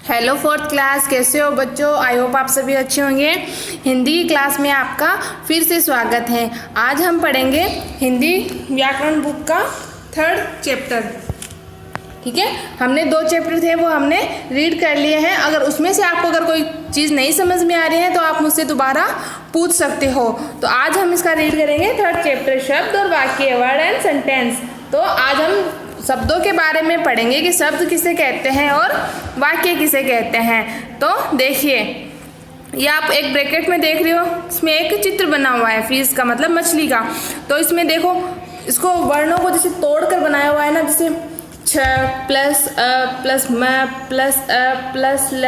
Hello fourth class, कैसे हो बच्चों? आई होप आप सभी अच्छे होंगे। हिंदी की क्लास में आपका फिर से स्वागत है। आज हम पढ़ेंगे हिंदी व्याकरण बुक का 3rd चैप्टर। ठीक है, हमने 2 चैप्टर थे वो हमने रीड कर लिए हैं। अगर उसमें से आपको अगर कोई चीज़ नहीं समझ में आ रही है तो आप मुझसे दोबारा पूछ सकते हो। तो आज हम इसका रीड करेंगे 3rd चैप्टर, शब्द और वाक्य, वर्ड एंड सेंटेंस। तो आज हम शब्दों के बारे में पढ़ेंगे कि शब्द किसे कहते हैं और वाक्य किसे कहते हैं। तो देखिए, ये आप एक ब्रैकेट में देख रहे हो, इसमें एक चित्र बना हुआ है फिश का, मतलब मछली का। तो इसमें देखो, इसको वर्णों को जैसे तोड़ कर बनाया हुआ है ना, जैसे छ प्लस अ प्लस म प्लस अ प्लस ल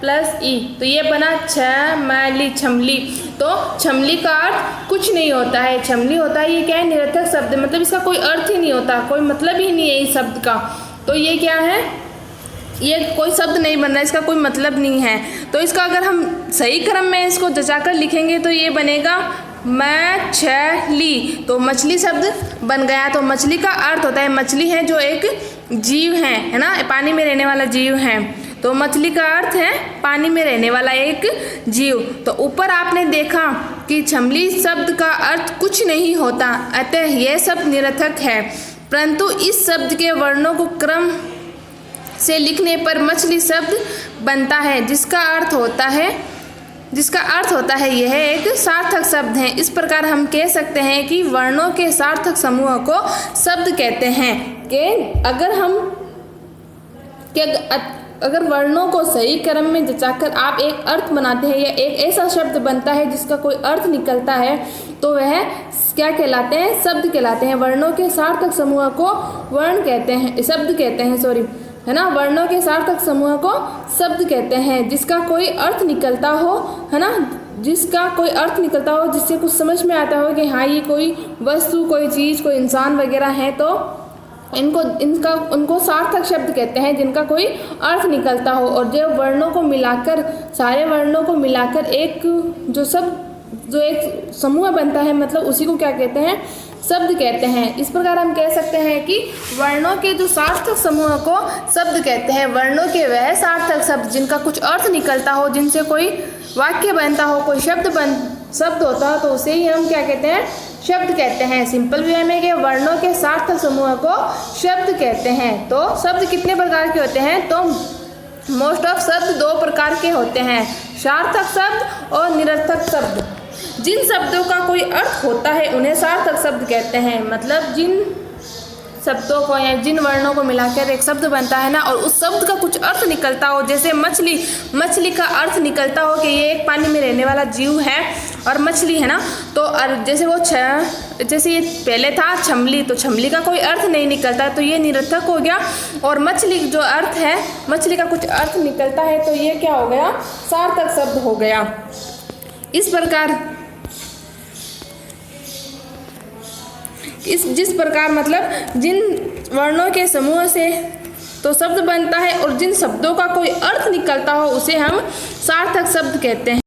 प्लस ई। तो ये बना छमली, छमली। तो छमली का अर्थ कुछ नहीं होता है, छमली होता है ये क्या है, निरर्थक शब्द, मतलब इसका कोई अर्थ ही नहीं होता, कोई मतलब ही नहीं है इस शब्द का। तो ये क्या है, ये कोई शब्द नहीं बन रहा है, इसका कोई मतलब नहीं है। तो इसका अगर हम सही क्रम में इसको जचाकर लिखेंगे तो ये बनेगा मछली। तो मछली शब्द बन गया। तो मछली का अर्थ होता है, मछली है जो एक जीव है ना, पानी में रहने वाला जीव है। तो मछली का अर्थ है पानी में रहने वाला एक जीव। तो ऊपर आपने देखा कि छमली शब्द का अर्थ कुछ नहीं होता, अतः यह शब्द निरर्थक है। परंतु इस शब्द के वर्णों को क्रम से लिखने पर मछली शब्द बनता है, जिसका अर्थ होता है यह एक सार्थक शब्द है। इस प्रकार हम कह सकते हैं कि वर्णों के सार्थक समूह को शब्द कहते हैं। अगर वर्णों को सही क्रम में जचाकर आप एक अर्थ बनाते हैं या एक ऐसा शब्द बनता है जिसका कोई अर्थ निकलता है, तो वह क्या कहलाते हैं, शब्द कहलाते हैं। वर्णों के सार्थक समूह को शब्द कहते हैं, है ना। वर्णों के सार्थक समूह को शब्द कहते हैं, जिसका कोई अर्थ निकलता हो, है ना, जिसका कोई अर्थ निकलता हो, जिससे कुछ समझ में आता हो कि हाँ ये कोई वस्तु, कोई चीज़, कोई इंसान वगैरह है, तो उनको सार्थक शब्द कहते हैं, जिनका कोई अर्थ निकलता हो। और जो वर्णों को मिलाकर, सारे वर्णों को मिलाकर एक जो एक समूह बनता है, मतलब उसी को क्या कहते हैं, शब्द कहते हैं। इस प्रकार हम कह सकते हैं कि वर्णों के जो सार्थक समूह को शब्द कहते हैं। वर्णों के वह सार्थक शब्द जिनका कुछ अर्थ निकलता हो, जिनसे कोई वाक्य बनता हो, कोई शब्द होता हो, तो उसे ही हम क्या कहते हैं, शब्द कहते हैं। सिंपल वे में कि वर्णों के सार्थक समूह को शब्द कहते हैं। तो शब्द कितने प्रकार के होते हैं? तो मोस्ट ऑफ शब्द 2 प्रकार के होते हैं, सार्थक शब्द और निरर्थक शब्द। जिन शब्दों का कोई अर्थ होता है उन्हें सार्थक शब्द कहते हैं, मतलब जिन शब्दों को या जिन वर्णों को मिलाकर एक शब्द बनता है ना, और उस शब्द का कुछ अर्थ निकलता हो, जैसे मछली का अर्थ निकलता हो कि ये एक पानी में रहने वाला जीव है और मछली है ना। तो जैसे ये पहले था छमली, तो छमली का कोई अर्थ नहीं निकलता, तो ये निरर्थक हो गया। और मछली जो अर्थ है, मछली का कुछ अर्थ निकलता है, तो ये क्या हो गया, सार्थक शब्द हो गया। इस प्रकार जिस प्रकार मतलब जिन वर्णों के समूह से तो शब्द बनता है और जिन शब्दों का कोई अर्थ निकलता हो उसे हम सार्थक शब्द कहते हैं।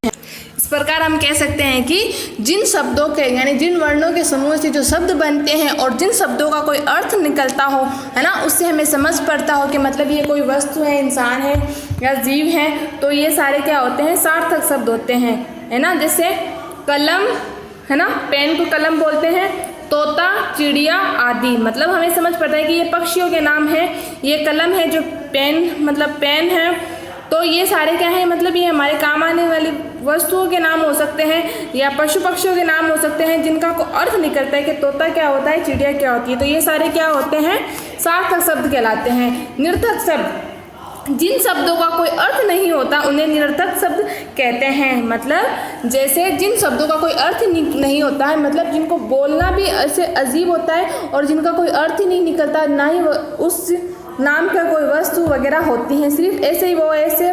इस प्रकार हम कह सकते हैं कि जिन शब्दों के यानी जिन वर्णों के समूह से जो शब्द बनते हैं और जिन शब्दों का कोई अर्थ निकलता हो, है ना, उससे हमें समझ पड़ता हो कि मतलब ये कोई वस्तु है, इंसान है या जीव है, तो ये सारे क्या होते हैं, सार्थक शब्द होते हैं, है ना। जैसे कलम, है ना, पेन को कलम बोलते हैं, तोता, चिड़िया आदि, मतलब हमें समझ पड़ता है कि ये पक्षियों के नाम हैं। ये कलम है जो पेन है। तो ये सारे क्या हैं, मतलब ये हमारे काम आने वाली वस्तुओं के नाम हो सकते हैं या पशु पक्षियों के नाम हो सकते हैं, जिनका को अर्थ निकलता है कि तोता क्या होता है, चिड़िया क्या होती है। तो ये सारे क्या होते हैं, सार्थक शब्द कहलाते हैं। निरर्थक शब्द, जिन शब्दों का कोई अर्थ नहीं होता उन्हें निरर्थक शब्द कहते हैं। मतलब जैसे जिन शब्दों का कोई अर्थ नहीं होता है, मतलब जिनको बोलना भी ऐसे अजीब होता है और जिनका कोई अर्थ ही नहीं निकलता, ना ही उस नाम का कोई वस्तु वगैरह होती हैं, सिर्फ ऐसे ही वो ऐसे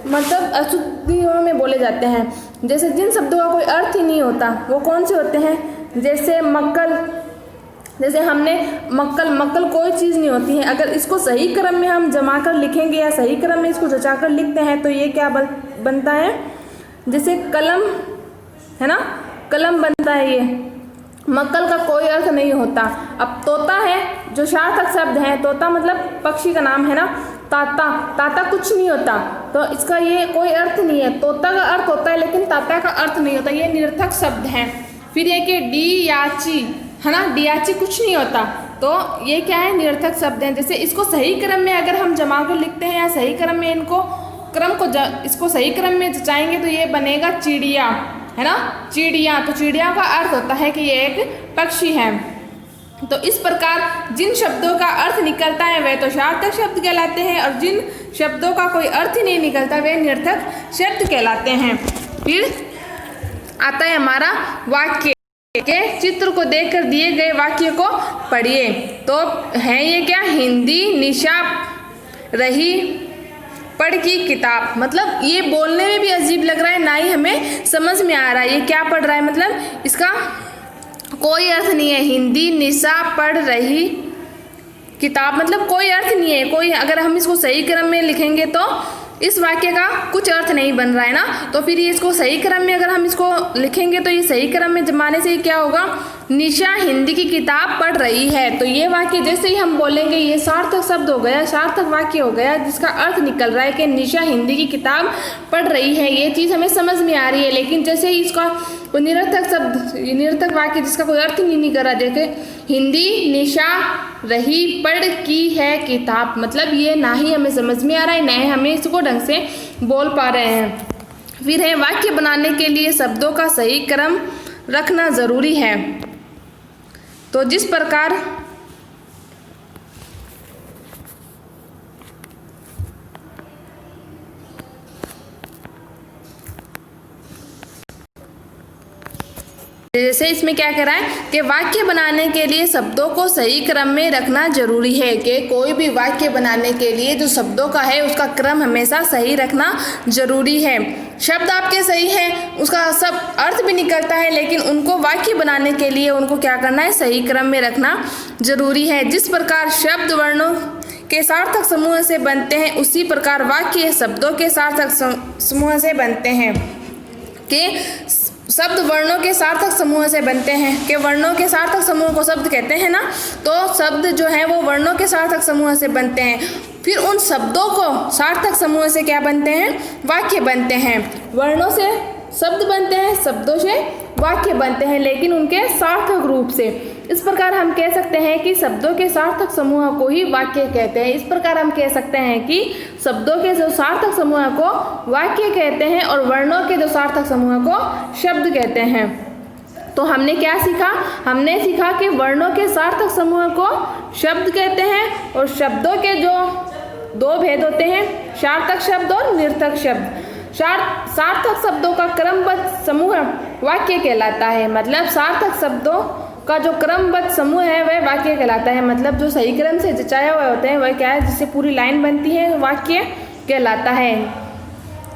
मतलब अशुद्धियों में बोले जाते हैं। जैसे जिन शब्दों का कोई अर्थ ही नहीं होता, वो कौन से होते हैं? जैसे मक्कल, जैसे हमने मक्कल कोई चीज़ नहीं होती है। अगर इसको सही क्रम में हम जमा कर लिखेंगे या सही क्रम में इसको जचाकर लिखते हैं तो ये क्या बनता है, जैसे कलम, है ना, कलम बनता है। ये मक्कल का कोई अर्थ नहीं होता। अब तोता है जो सार्थक शब्द है, तोता मतलब पक्षी का नाम है ना, ताता कुछ नहीं होता, तो इसका ये कोई अर्थ नहीं है। तोता का अर्थ होता है लेकिन ताता का अर्थ नहीं होता, ये निरर्थक शब्द है। फिर ये कि डियाची है ना, डियाची कुछ नहीं होता, तो ये क्या है, निरर्थक शब्द हैं। जैसे इसको सही क्रम में अगर हम जमा कर लिखते हैं या सही क्रम में इसको सही क्रम में जचाएंगे तो ये बनेगा चिड़िया, है ना, चिड़िया। तो चिड़िया का अर्थ होता है कि ये एक पक्षी है। तो इस प्रकार जिन शब्दों का अर्थ निकलता है वे तो सार्थक शब्द कहलाते हैं, और जिन शब्दों का कोई अर्थ ही नहीं निकलता वे निरर्थक शब्द कहलाते हैं। फिर आता है हमारा वाक्य के चित्र को देखकर दिए गए वाक्य को पढ़िए। तो है ये क्या, हिंदी निशा रही पढ़ की किताब। मतलब ये बोलने में भी अजीब लग रहा है, ना ही हमें समझ में आ रहा है ये क्या पढ़ रहा है, मतलब इसका कोई अर्थ नहीं है। हिंदी निशा पढ़ रही किताब, मतलब कोई अर्थ नहीं है, कोई अगर हम इसको सही क्रम में लिखेंगे तो इस वाक्य का कुछ अर्थ नहीं बन रहा है ना। तो फिर ये इसको सही क्रम में अगर हम इसको लिखेंगे तो ये सही क्रम में जमाने से क्या होगा, निशा हिंदी की किताब पढ़ रही है। तो ये वाक्य जैसे ही हम बोलेंगे ये सार्थक शब्द हो गया, सार्थक वाक्य हो गया, जिसका अर्थ निकल रहा है कि निशा हिंदी की किताब पढ़ रही है। ये चीज़ हमें समझ में आ रही है। लेकिन जैसे ही इसका निरर्थक शब्द, निरर्थक वाक्य जिसका कोई अर्थ ही नहीं कर रहा, जैसे हिंदी निशा रही पढ़ की है किताब, मतलब ये ना ही हमें समझ में आ रहा है, ना ही हमें इसको ढंग से बोल पा रहे हैं। फिर है वाक्य बनाने के लिए शब्दों का सही क्रम रखना जरूरी है। तो जिस प्रकार जैसे इसमें क्या कह रहा है कि वाक्य बनाने के लिए शब्दों को सही क्रम में रखना जरूरी है, कि कोई भी वाक्य बनाने के लिए जो शब्दों का है उसका क्रम हमेशा सही रखना जरूरी है। शब्द आपके सही हैं, उसका सब अर्थ भी निकलता है, लेकिन उनको वाक्य बनाने के लिए उनको क्या करना है, सही क्रम में रखना जरूरी है। जिस प्रकार शब्द वर्णों के सार्थक समूह से बनते हैं उसी प्रकार वाक्य शब्दों के सार्थक समूह से बनते हैं। कि शब्द वर्णों के सार्थक समूह से बनते हैं, कि वर्णों के सार्थक समूह को शब्द कहते हैं ना, तो शब्द जो है वो वर्णों के सार्थक समूह से बनते हैं। फिर उन शब्दों को सार्थक समूह से क्या बनते हैं, वाक्य बनते हैं। वर्णों से शब्द बनते हैं, शब्दों से वाक्य बनते हैं, लेकिन उनके सार्थक रूप से। इस प्रकार हम कह सकते हैं कि शब्दों के सार्थक समूह को ही वाक्य कहते हैं। इस प्रकार हम कह सकते हैं कि शब्दों के जो सार्थक समूह को वाक्य कहते हैं और वर्णों के जो सार्थक समूह को शब्द कहते हैं। तो हमने क्या सीखा, हमने सीखा कि वर्णों के सार्थक समूह को शब्द कहते हैं, और शब्दों के जो दो भेद होते हैं, सार्थक शब्द और निरर्थक शब्द। सार्थक शब्दों का क्रमबद्ध समूह वाक्य कहलाता है। मतलब सार्थक शब्दों का जो क्रमबद्ध समूह है वह वाक्य कहलाता है। मतलब जो सही क्रम से जचाए हुए होते हैं वह क्या है, जिससे पूरी लाइन बनती है, वाक्य कहलाता है।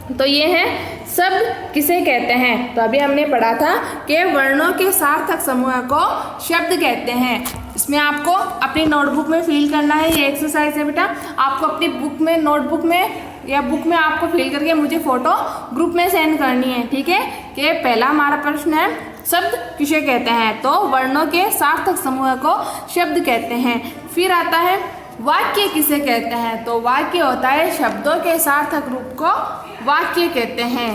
तो ये है शब्द किसे कहते हैं। तो अभी हमने पढ़ा था कि वर्णों के सार्थक समूह को शब्द कहते हैं। इसमें आपको अपनी नोटबुक में फिल करना है, ये एक्सरसाइज है बेटा। आपको अपनी बुक में, नोटबुक में या बुक में आपको फिल करके मुझे फोटो ग्रुप में सेंड करनी है, ठीक है। कि पहला हमारा प्रश्न है, शब्द किसे कहते हैं। तो वर्णों के सार्थक समूह को शब्द कहते हैं। फिर आता है वाक्य किसे कहते हैं। तो वाक्य होता है शब्दों के सार्थक रूप को वाक्य कहते हैं।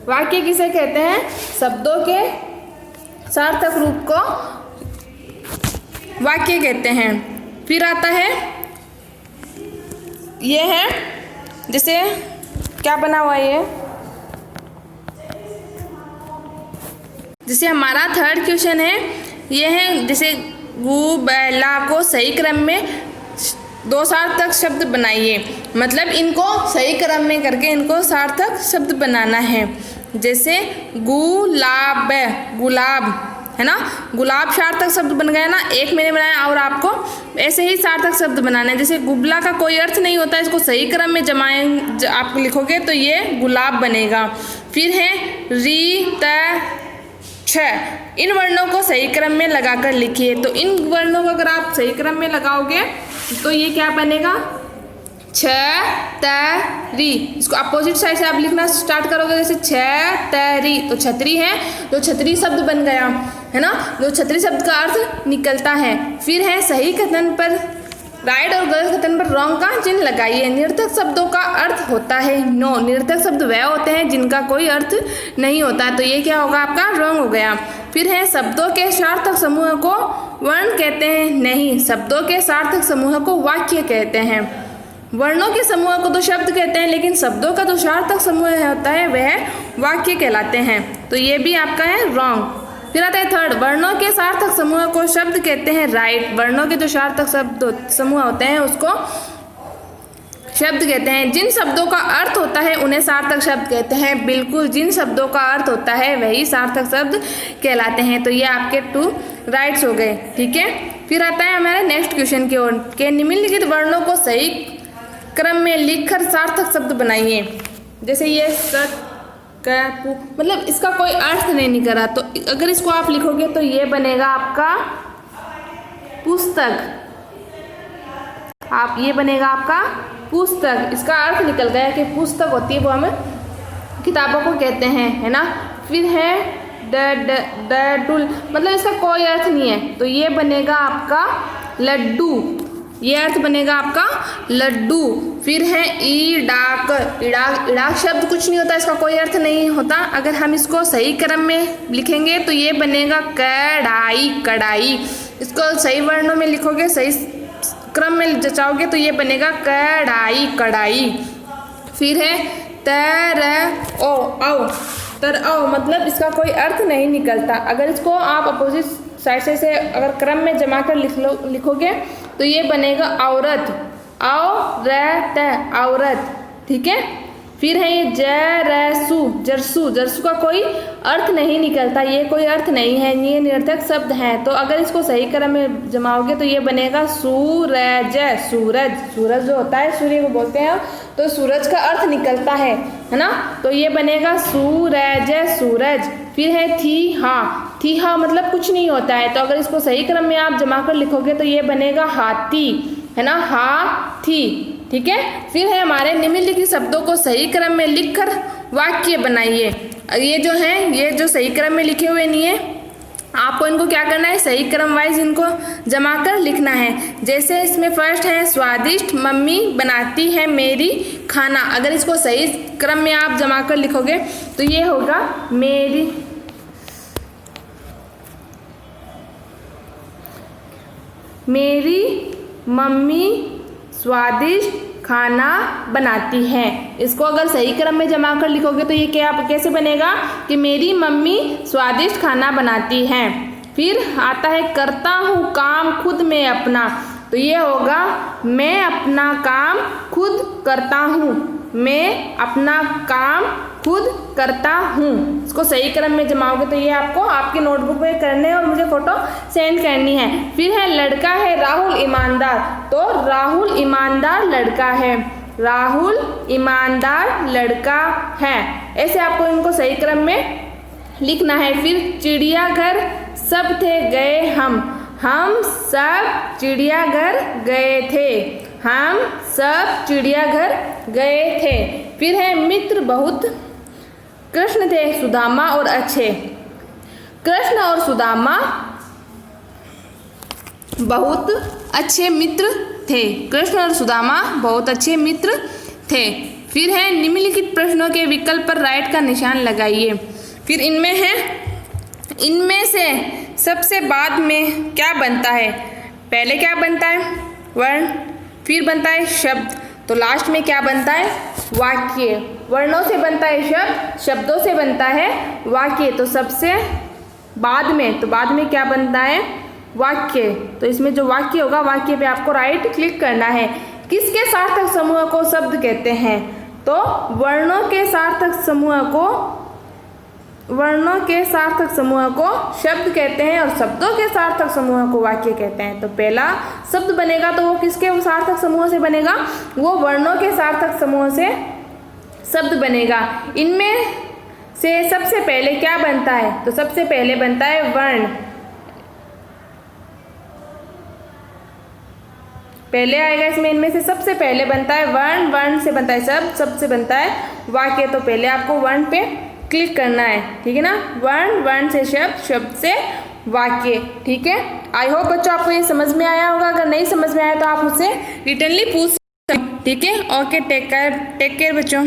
वाक्य किसे कहते हैं, शब्दों के सार्थक रूप को वाक्य कहते हैं। फिर आता है, ये है जैसे क्या बना हुआ है, ये जैसे हमारा थर्ड क्वेश्चन है, ये है जैसे गु बैला को सही क्रम में दो सार्थक शब्द बनाइए। मतलब इनको सही क्रम में करके इनको सार्थक शब्द बनाना है। जैसे गुलाब, गुलाब है ना, गुलाब सार्थक शब्द बन गया ना, एक मैंने बनाया, और आपको ऐसे ही सार्थक शब्द बनाना है। जैसे गुबला का कोई अर्थ नहीं होता, इसको सही क्रम में जमाएं आप लिखोगे तो ये गुलाब बनेगा। फिर है री त छ, इन वर्णों को सही क्रम में लगाकर लिखिए। तो इन वर्णों को अगर आप सही क्रम में लगाओगे तो ये क्या बनेगा, छ त री। इसको अपोजिट साइड से आप लिखना स्टार्ट करोगे, जैसे छ त री, तो छतरी है, तो छतरी शब्द बन गया, है ना, जो छतरी शब्द का अर्थ निकलता है। फिर है सही कथन पर राइट और गलत कथन पर रॉन्ग का चिन्ह लगाइए। निरर्थक शब्दों का अर्थ होता है नो। निरर्थक शब्द वह होते हैं जिनका कोई अर्थ नहीं होता, तो ये क्या होगा आपका रॉन्ग हो गया। फिर है शब्दों के सार्थक समूह को वर्ण कहते हैं नहीं, शब्दों के सार्थक समूह को वाक्य कहते हैं। वर्णों के समूह को तो शब्द कहते हैं, लेकिन शब्दों का जो सार्थक समूह होता है वह वाक्य कहलाते हैं, तो ये भी आपका है रॉन्ग। फिर आता है थर्ड, वर्णों के सार्थक समूह को शब्द कहते हैं राइट। वर्णों के जो सार्थक शब्द समूह होते हैं उसको शब्द कहते हैं। जिन शब्दों का अर्थ होता है उन्हें सार्थक शब्द कहते हैं। बिल्कुल, जिन शब्दों का अर्थ होता है वही सार्थक शब्द कहलाते हैं। तो ये आपके 2 राइट्स हो गए, ठीक है। फिर आता है हमारे नेक्स्ट क्वेश्चन की ओर के निम्नलिखित वर्णों को सही क्रम में लिखकर सार्थक शब्द बनाइए। जैसे ये सत मतलब इसका कोई अर्थ नहीं निकला, तो अगर इसको आप लिखोगे तो ये बनेगा आपका पुस्तक। ये बनेगा आपका पुस्तक। इसका अर्थ निकल गया कि पुस्तक होती है वो हम किताबों को कहते हैं, है ना। फिर है डुल, मतलब इसका कोई अर्थ नहीं है, तो ये बनेगा आपका लड्डू। ये अर्थ बनेगा आपका लड्डू। फिर है ईडाक। इड़ाक शब्द कुछ नहीं होता, इसका कोई अर्थ नहीं होता। अगर हम इसको सही क्रम में लिखेंगे तो ये बनेगा कढ़ाई। कढ़ाई, इसको सही वर्णों में लिखोगे, सही क्रम में जचाओगे तो ये बनेगा कढ़ाई। कढ़ाई। फिर है तरओ, मतलब इसका कोई अर्थ नहीं निकलता। अगर इसको आप अपोजिट साइड से अगर क्रम में जमा कर लिखोगे तो ये बनेगा औरत। औरत, ठीक है। फिर है ये जरसु। जरसु का कोई अर्थ नहीं निकलता, ये कोई अर्थ नहीं है, ये निरर्थक शब्द है। तो अगर इसको सही क्रम में जमाओगे तो ये बनेगा सूरज। सूरज जो होता है सूर्य को बोलते हैं, तो सूरज का अर्थ निकलता है ना, तो ये बनेगा सूरज। फिर है थी हा मतलब कुछ नहीं होता है, तो अगर इसको सही क्रम में आप जमा कर लिखोगे तो ये बनेगा हाथी, है ना, हाथी, ठीक है। फिर है हमारे निम्नलिखित शब्दों को सही क्रम में लिखकर वाक्य बनाइए। ये जो है, ये जो सही क्रम में लिखे हुए नहीं है, आपको इनको क्या करना है, सही क्रम वाइज इनको जमा कर लिखना है। जैसे इसमें फर्स्ट है स्वादिष्ट मम्मी बनाती है मेरी खाना। अगर इसको सही क्रम में आप जमा कर लिखोगे तो ये होगा मेरी मम्मी स्वादिष्ट खाना बनाती है। इसको अगर सही क्रम में जमा कर लिखोगे तो ये क्या कैसे बनेगा कि मेरी मम्मी स्वादिष्ट खाना बनाती है। फिर आता है करता हूँ काम खुद में अपना, तो ये होगा मैं अपना काम खुद करता हूँ। मैं अपना काम खुद करता हूँ। इसको सही क्रम में जमाओगे तो ये आपको आपके नोटबुक में करने हैं और मुझे फोटो सेंड करनी है। फिर है लड़का है राहुल ईमानदार, तो राहुल ईमानदार लड़का है। राहुल ईमानदार लड़का है। ऐसे आपको इनको सही क्रम में लिखना है। फिर चिड़ियाघर सब थे गए हम सब चिड़ियाघर गए थे। हम सब चिड़ियाघर गए थे। फिर है मित्र बहुत कृष्ण थे सुदामा और अच्छे। कृष्ण और सुदामा बहुत अच्छे मित्र थे। कृष्ण और सुदामा बहुत अच्छे मित्र थे। फिर है निम्नलिखित प्रश्नों के विकल्प पर राइट का निशान लगाइए। फिर इनमें से सबसे बाद में क्या बनता है? पहले क्या बनता है? वर्ण, फिर बनता है शब्द, तो लास्ट में क्या बनता है? वाक्य। वर्णों से बनता है शब्द, शब्दों से बनता है वाक्य, तो सबसे बाद में क्या बनता है? वाक्य। तो इसमें जो वाक्य होगा, वाक्य पे आपको राइट क्लिक करना है। किसके सार्थक समूह को शब्द कहते हैं? तो वर्णों के सार्थक समूह को शब्द कहते हैं और शब्दों के सार्थक समूह को वाक्य कहते हैं। तो पहला शब्द बनेगा तो वो किसके सार्थक समूह से बनेगा? वो वर्णों के सार्थक समूह से शब्द बनेगा। इनमें से सबसे पहले क्या बनता है? तो सबसे पहले बनता है वर्ण। पहले आएगा इसमें, इनमें से सबसे पहले बनता है वर्ण, वर्ण से बनता है शब्द, शब्द से बनता है वाक्य। तो पहले आपको वर्ण पे क्लिक करना है, ठीक है ना। वर्ण, वर्ण से शब्द, शब्द से वाक्य। ठीक है, आई होप बच्चों आपको ये समझ में आया होगा। अगर नहीं समझ में आया तो आप मुझसे रिटनली पूछ सकते हैं। ठीक है, ओके, टेक केयर बच्चों।